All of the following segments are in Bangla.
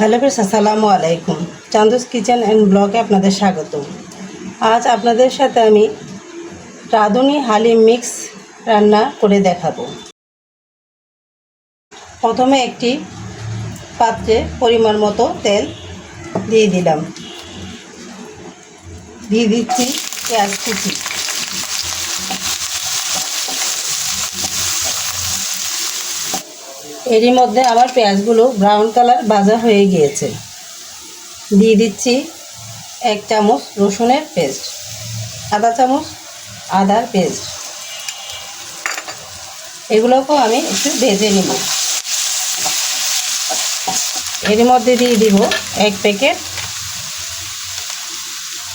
হ্যালো फ्रेंड्स, আসসালামু আলাইকুম। চান্দুস কিচেন অ্যান্ড ব্লগে আপনাদের স্বাগত। আজ আপনাদের সাথে আমি রাঁধুনি হালিম মিক্স রান্না করে দেখাবো। প্রথমে একটি পাত্রে পরিমাণ মতো তেল দিয়ে দিলাম। দিয়ে দিচ্ছি পেঁয়াজ কুচি। এরই মধ্যে আমার পেঁয়াজগুলো ব্রাউন কালার ভাজা হয়ে গিয়েছে। দিয়ে দিচ্ছি 1 চামচ রসুনের পেস্ট, আধা চামচ আদার পেস্ট। এগুলোকেও আমি একটু ভেজে নেব। এর মধ্যে দিয়ে দিব 1 প্যাকেট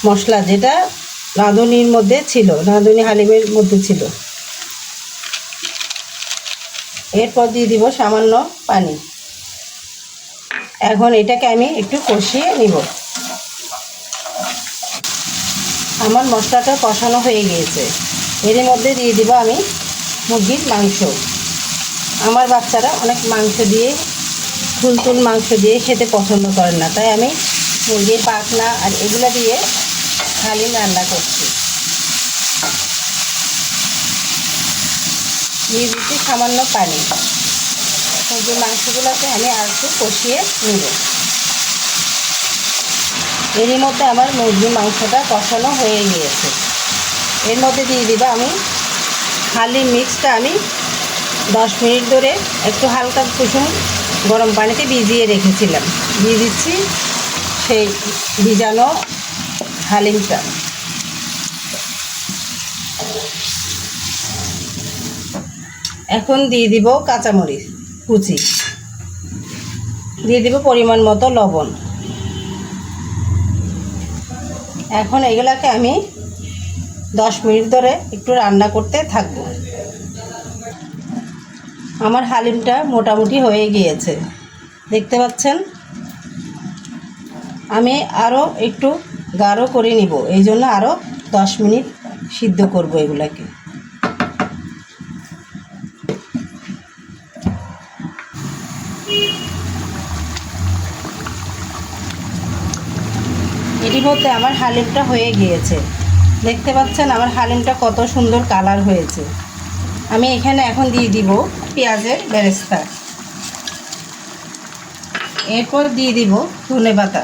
মশলা, যেটা রাঁধুনির মধ্যে ছিল, রাঁধুনি হালিমের মধ্যে ছিল। এরপর দিয়ে দিব সামান্য পানি। এখন এটাকে আমি একটু কষিয়ে নিব। আমার মশলাটা কষানো হয়ে গিয়েছে। এর মধ্যে দিয়ে দিব আমি মুরগির মাংস। আমার বাচ্চারা অনেক মাংস দিয়ে, তুলতুল মাংস দিয়ে খেতে পছন্দ করেন না, তাই আমি মুরগির পাখনা আর এগুলো দিয়ে হালিম রান্না করছি। দিয়ে দিচ্ছি সামান্য পানি। মুরগির মাংসগুলোকে আমি আর একটু কষিয়ে নিব। এরই মধ্যে আমার মুরগির মাংসটা কষানো হয়ে গিয়েছে। এর মধ্যে দিয়ে দিব আমি হালিম মিক্সটা আমি 10 মিনিট ধরে একটু হালকা কুসুম গরম পানিতে ভিজিয়ে রেখেছিলাম। দিয়ে দিচ্ছি সেই ভিজানো হালিমটা। এখন দিয়ে দিব কাঁচামরিচ কুচি, দিয়ে দিব পরিমাণ মতো লবণ। এখন এগুলাকে আমি 10 মিনিট ধরে একটু রান্না করতে থাকবো। আমার হালিমটা মোটামুটি হয়ে গিয়েছে, দেখতে পাচ্ছেন। আমি আরও একটু গাঢ় করে নিব, এই জন্য আরও 10 মিনিট সিদ্ধ করব এগুলাকে। এরই মধ্যে আমার হালিমটা হয়ে গিয়েছে, দেখতে পাচ্ছেন আমার হালিমটা কত সুন্দর কালার হয়েছে। আমি এখানে এখন দিয়ে দিব পেঁয়াজের বেরেস্তা। এরপর দিয়ে দিব ধনেপাতা।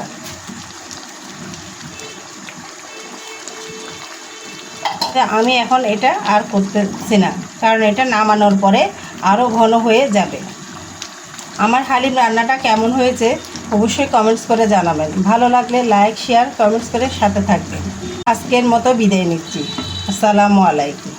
আমি এখন এটা আর করতেছি না, কারণ এটা নামানোর পরে আরও ঘন হয়ে যাবে। আমার হালিম রান্নাটা কেমন হয়েছে অবশ্যই কমেন্টস করে জানাবেন। ভালো লাগলে লাইক, শেয়ার, কমেন্টস করে সাথে থাকবেন। আজকের মতো বিদায় নিচ্ছি। আসসালামু আলাইকুম।